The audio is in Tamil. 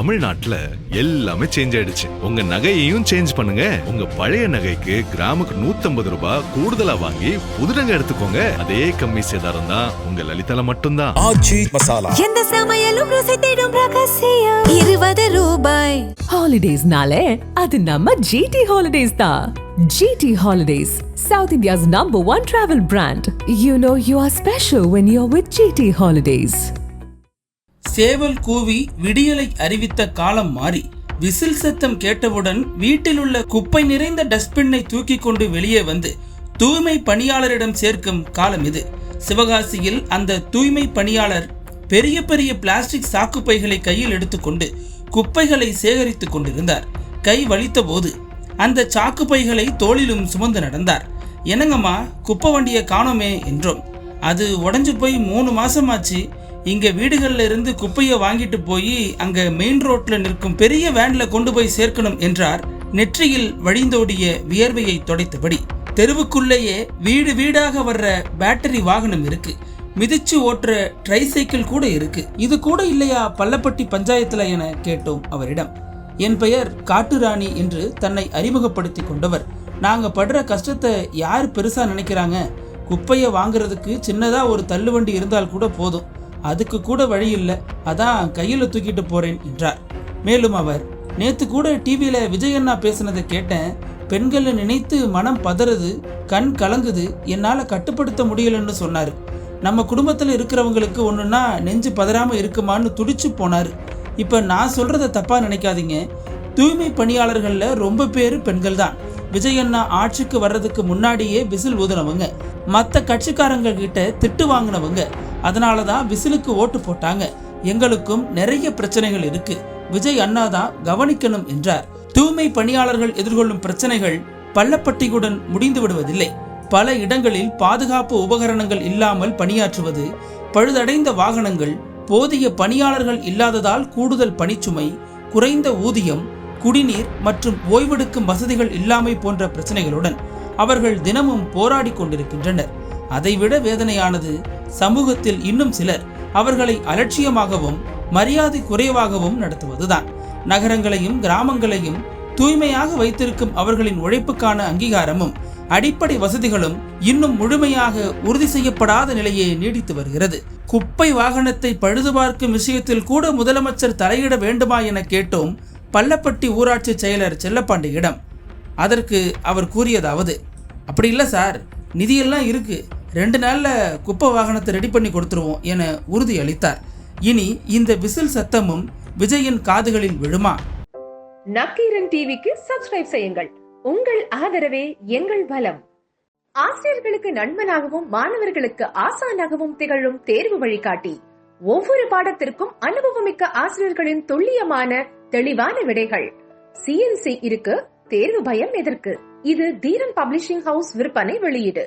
தமிழ்நாட்டுல எல்லாமே சேஞ்ச் ஆயிடுச்சு. உங்க நகையையும் சேஞ்ச் பண்ணுங்க. உங்க பழைய நகைக்கு கிராமுக்கு 150 ரூபாய் கூடுதலா வாங்கி புது நகை எடுத்துக்கோங்க. அதே கம்மி சேதாரம் தான் உங்க லலிதால மட்டும்தான். ஆச்சி மசாலா. எந்த சமையலும் ருசி தேடும் ரகசியம் 20 ரூபாய். ஹாலிடேஸ்னாலே அது நம்ம ஜிடி ஹாலிடேஸ் தான். GT Holidays, South India's #1 travel brand. You know you are special when you're with GT Holidays. சேவல் கூவி விடியலை அறிவித்த காலம் மாறி விசில் சத்தம் கேட்டவுடன் வீட்டில் உள்ள குப்பை நிறைந்த டஸ்ட்பின்னை தூக்கி கொண்டு வெளியே வந்து தூய்மை பணியாளரிடம் சேர்க்கும் காலம் இது. சிவகாசியில் அந்த தூய்மை பணியாளர் பெரிய பெரிய பிளாஸ்டிக் சாக்குப்பைகளை கையில் எடுத்துக்கொண்டு குப்பைகளை சேகரித்துக் கொண்டிருந்தார். கை வலித்த போது அந்த சாக்கு பைகளை தோளிலும் சுமந்து நடந்தார். என்னங்கம்மா, குப்பை வண்டியை காணோமே என்றோம். அது உடஞ்சு போய் 3 மாசமாச்சு. இங்க வீடுகள்ல இருந்து குப்பையை வாங்கிட்டு போய் அங்க மெயின் ரோட்ல நிற்கும் பெரிய வேன்ல கொண்டு போய் சேர்க்கணும் என்றார். நெற்றியில் வழிந்தோடிய வியர்வையை துடைத்தபடி. தெருவுக்குள்ளேயே வீடு வீடாக வர்ற பேட்டரி வாகனம் இருக்கு. மிதிச்சு ஓட்டுற ட்ரைசைக்கிள் கூட இருக்கு. இது கூட இல்லையா பள்ளப்பட்டி பஞ்சாயத்துல என கேட்டோம் அவரிடம். என் பெயர் காட்டுராணி என்று தன்னை அறிமுகப்படுத்தி கொண்டவர். நாங்க படுற கஷ்டத்தை யார் பெருசா நினைக்கிறாங்க? குப்பையை வாங்குறதுக்கு சின்னதா ஒரு தள்ளுவண்டி இருந்தால் கூட போதும். அதுக்கு கூட வழி இல்லை, அதான் கையில தூக்கிட்டு போறேன் என்றார். மேலும் அவர், நேத்து கூட டிவியில விஜயண்ணா பேசினதை கேட்டேன். பெண்களை நினைத்து மனம் பதறது, கண் கலங்குது, என்னால கட்டுப்படுத்த முடியலன்னு சொன்னாரு. நம்ம குடும்பத்துல இருக்கிறவங்களுக்கு ஒண்ணுன்னா நெஞ்சு பதறாம இருக்குமான்னு துடிச்சு போனாரு. இப்ப நான் சொல்றத தப்பா நினைக்காதீங்க. தூய்மை பணியாளர்கள்ல ரொம்ப பேரு பெண்கள் தான். விஜயண்ணா ஆட்சிக்கு வர்றதுக்கு முன்னாடியே விசில் ஊதுனவங்க, மற்ற கட்சிக்காரங்க கிட்ட திட்டு வாங்கினவங்க. அதனாலதான் விசிலுக்கு ஓட்டு போட்டாங்க. எங்களுக்கும் நிறைய பிரச்சனைகள் இருக்கு. விஜய் அண்ணா தான் கவனிக்கணும் என்றார். தூய்மை பணியாளர்கள் எதிர்கொள்ளும் பிரச்சனைகள் பள்ளப்பட்டியுடன் முடிந்து விடுவதில்லை. பல இடங்களில் பாதுகாப்பு உபகரணங்கள் இல்லாமல் பணியாற்றுவது, பழுதடைந்த வாகனங்கள், போதிய பணியாளர்கள் இல்லாததால் கூடுதல் பணிச்சுமை, குறைந்த ஊதியம், குடிநீர் மற்றும் ஓய்வெடுக்கும் வசதிகள் இல்லாமை போன்ற பிரச்சனைகளுடன் அவர்கள் தினமும் போராடி கொண்டிருக்கின்றனர். அதைவிட வேதனையானது சமூகத்தில் இன்னும் சிலர் அவர்களை அலட்சியமாகவும் மரியாதை குறைவாகவும் நடத்துவதுதான். நகரங்களையும் கிராமங்களையும் தூய்மையாக வைத்திருக்கும் அவர்களின் உழைப்புக்கான அங்கீகாரமும் அடிப்படை வசதிகளும் இன்னும் முழுமையாக உறுதி செய்யப்படாத நிலையே நீடித்து வருகிறது. குப்பை வாகனத்தை பழுது பார்க்கும் விஷயத்தில் கூட முதலமைச்சர் தலையிட வேண்டுமா என கேட்டோம் பள்ளப்பட்டி ஊராட்சி செயலர் செல்லப்பாண்டியிடம். அதற்கு அவர் கூறியதாவது, அப்படி இல்லை சார், நிதியெல்லாம் இருக்கு, 2 நாள்ல குப்பை வாகனத்தை ரெடி பண்ணி கொடுத்துருவோம் என உறுதி அளித்தார். இனி இந்த விசில் சத்தமும் விஜயின் காதுகளில் விழுமா? நக்கீரன் டிவிக்கு சப்ஸ்கிரைப் செய்யுங்கள். உங்கள் ஆதரவே எங்கள் பலம். ஆசிரியர்களுக்கு நண்பனாகவும் மாணவர்களுக்கு ஆசானாகவும் திகழும் தேர்வு வழிகாட்டி. ஒவ்வொரு பாடத்திற்கும் அனுபவமிக்க ஆசிரியர்களின் துல்லியமான தெளிவான விடைகள். CNC இருக்கு, தேர்வு பயம் எதற்கு? இது தீரன் பப்ளிஷிங் ஹவுஸ் விற்பனை வெளியீடு.